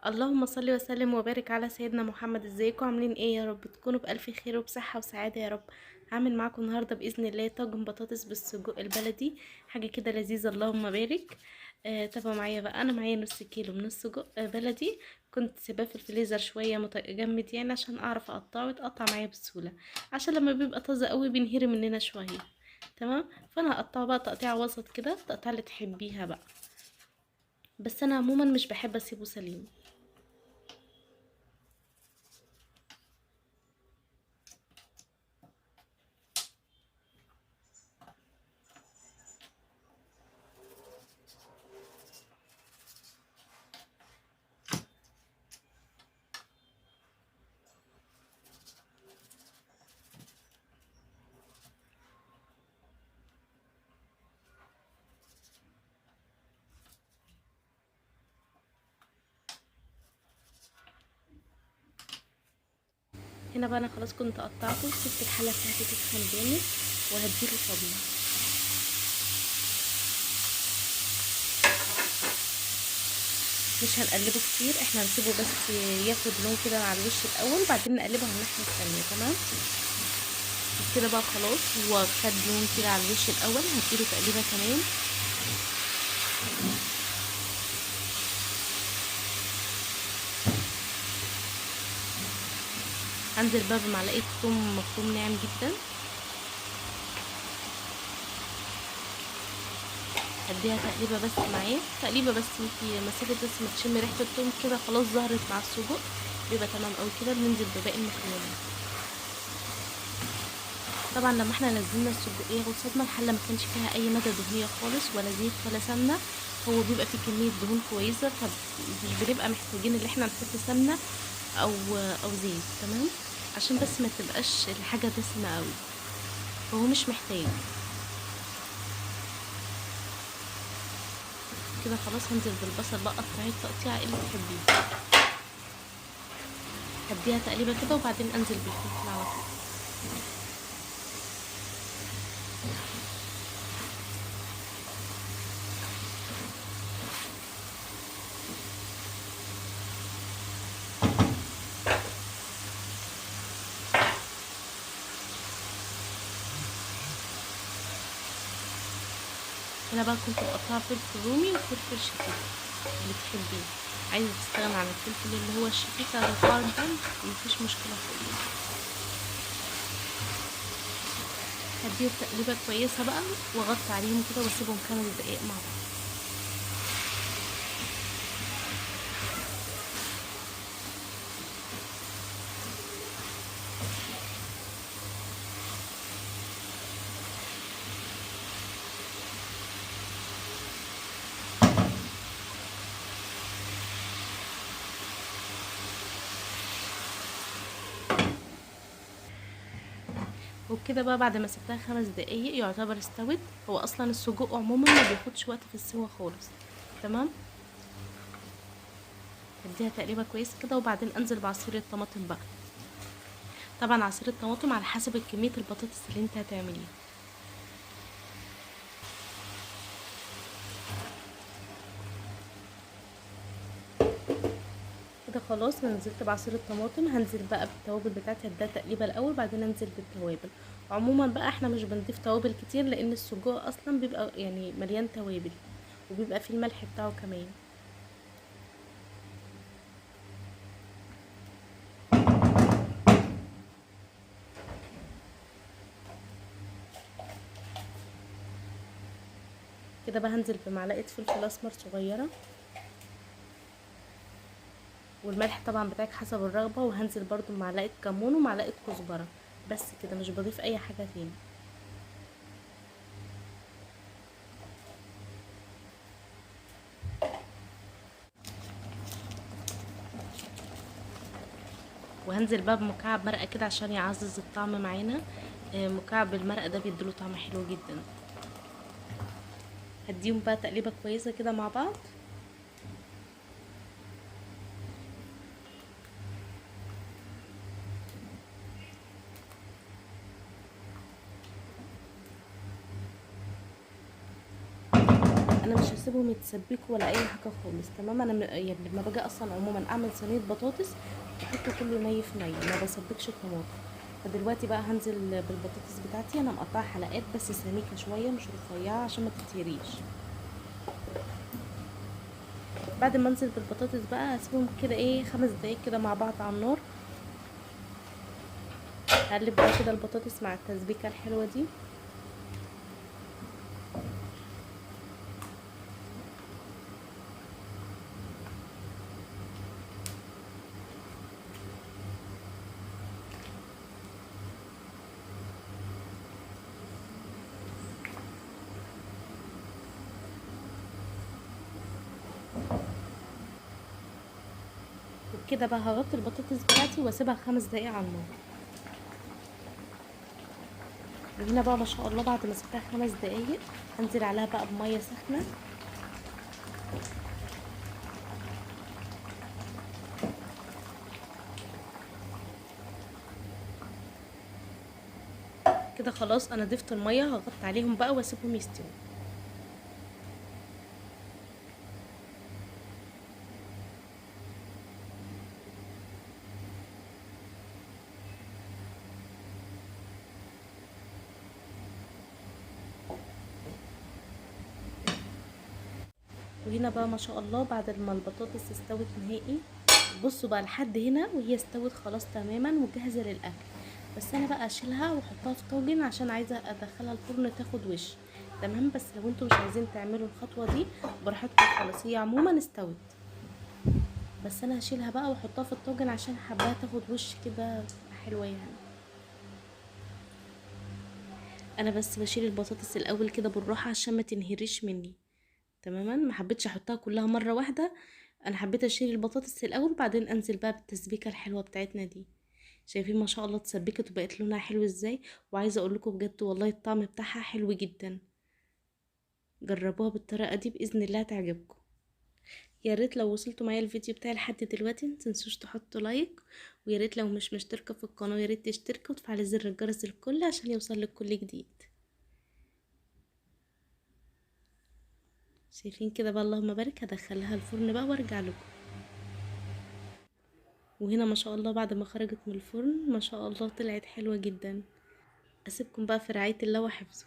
اللهم صل وسلم وبارك على سيدنا محمد. ازيكم عاملين ايه؟ يا رب تكونوا بألف خير وبصحة وسعادة يا رب. هعمل معاكم النهاردة بإذن الله طاجن بطاطس بالسجق البلدي، حاجة كده لذيذة اللهم بارك. تابعوا معايا بقى. انا معايا نص كيلو من السجق بلدي، كنت سيباه في الفريزر شوية متجمد يعني عشان اعرف اقطعه يتقطع معايا بسهولة، عشان لما بيبقى طازة قوي بينهري مننا شوية. تمام، فانا هقطعه بقى تقطيع وسط كده، التقطيع اللي تحبيها بقى، بس انا عموما مش بحب اسيبه سليم. هنا بقى انا خلاص كنت قطعته، سبت الحله بتاعتي تسخن جامد وهديله صدمه. مش هنقلبه كتير، احنا هنسيبه بس ياخد لون كده على الوش الاول وبعدين نقلبه على الناحيه التانيه. تمام كده بقى خلاص، هو خد لون كده على الوش الاول، هديله تقليبه كمان. هنزل بقى بمعلقه ثوم مفروم ناعم جدا، هديها تقليبه بس معاه، تقليبه بس انتي مسافه بس ما تشمي ريحه الثوم كده خلاص ظهرت مع السجق، بيبقى تمام قوي كده. بننزل بباقي المكونات. طبعا لما احنا نزلنا السجقيه والصدمه، الحله ما كانش فيها اي ماده دهنيه خالص، ولا زيت ولا سمنه، هو بيبقى فيه كميه دهون كويسه، فمش بنبقى محتاجين ان احنا نحط سمنه او او زيت. تمام، عشان بس ما تبقاش الحاجه دسمه قوي، فهو مش محتاج كده. خلاص هنزل بالبصل بقى، قطعيه التقطيع اللي تحبيه، هديها تقليبه كده وبعدين انزل بالفلفل على طول. هنا بقى كنت مقطعه فلفل رومي وفلفل شطه اللي تحبيه، عايزه تستغنى عن الفلفل اللي هو الشفيق على الفارم ده مفيش مشكله خالص. هديه تقليبه كويسه بقى واغطي عليهم كده واسيبهم 5 دقايق مع بعض. وبكده بقى بعد ما سبتها 5 دقايق يعتبر استوت. هو اصلا السجق عموما ما بياخدش وقت في السوا خالص. تمام، هديها تقليبه كويسه كده وبعدين انزل بعصير الطماطم بقى. طبعا عصير الطماطم على حسب كميه البطاطس اللي انت هتعمليها. كده خلاص انا نزلت بعصير الطماطم، هنزل بقى بالتوابل بتاعتي، هديها تقليبه الاول بعدين انزل بالتوابل. عموما بقى احنا مش بنضيف توابل كتير لان السجق اصلا بيبقى يعني مليان توابل، وبيبقى فيه الملح بتاعه كمان. كده بقى هنزل بمعلقه فلفل اسمر صغيره، والملح طبعا بتاعك حسب الرغبه، وهنزل برضو بمعلقه كمون ومعلقه كزبره، بس كده مش بضيف اي حاجه تاني. وهنزل بقى بمكعب مرقه كده عشان يعزز الطعم معانا. مكعب المرقه ده بيديله طعم حلو جدا. هديهم بقى تقليبه كويسه كده مع بعض. انا مش هسيبهم يتسبكوا ولا اي حاجه خالص. تمام. انا يعني لما باجي اصلا عموما اعمل صينيه بطاطس بحط كله ني في ني، ما بسبكش الطماطم. فدلوقتي بقى هنزل بالبطاطس بتاعتي. انا مقطعه حلقات بس سميكه شويه مش رفيعه عشان ما تتهريش. بعد ما انزل بالبطاطس بقى هسيبهم كده ايه 5 دقايق كده مع بعض على النار. هقلب بقى كده البطاطس مع التسبيكه الحلوه دي. وبكده بقى هغطي البطاطس بتاعتي واسيبها 5 دقايق على النار. وهنا بقى ما شاء الله بعد ما سبتها 5 دقايق هنزل عليها بقى بميه سخنه. كده خلاص انا ضفت الميه، هغطي عليهم بقى واسيبهم يستووا. وهنا بقى ما شاء الله بعد ما البطاطس استوت نهائي، بصوا بقى لحد هنا وهي استوت خلاص تماما وجاهزه للاكل. بس انا بقى اشيلها واحطها في طاجن عشان عايزه ادخلها الفرن تاخد وش. تمام. بس لو انتوا مش عايزين تعملوا الخطوه دي براحتكم خالص، هي عموما استوت. بس انا هشيلها بقى واحطها في الطاجن عشان حباها تاخد وش كده حلوه يعني. انا بس بشيل البطاطس الاول كده بالراحه عشان ما تنهريش مني. تماما. ما حبيتش احطها كلها مره واحده. انا حبيت اشيل البطاطس الاول بعدين انزل بقى بالتسبيكه الحلوه بتاعتنا دي. شايفين ما شاء الله اتسبكت وبقت لونها حلو ازاي. وعايزه اقول لكم بجد والله الطعم بتاعها حلو جدا. جربوها بالطريقه دي باذن الله تعجبكم. يا ريت لو وصلتوا معايا الفيديو بتاعي لحد دلوقتي متنسوش تحطوا لايك. ويا ريت لو مش مشتركه في القناه يا ريت تشتركوا وتفعلوا زر الجرس الكل عشان يوصلك كل جديد. شايفين كده بقى اللهم بارك. هدخلها الفرن بقى وارجع لكم. وهنا ما شاء الله بعد ما خرجت من الفرن ما شاء الله طلعت حلوة جدا. اسيبكم بقى في رعاية الله وحفظه.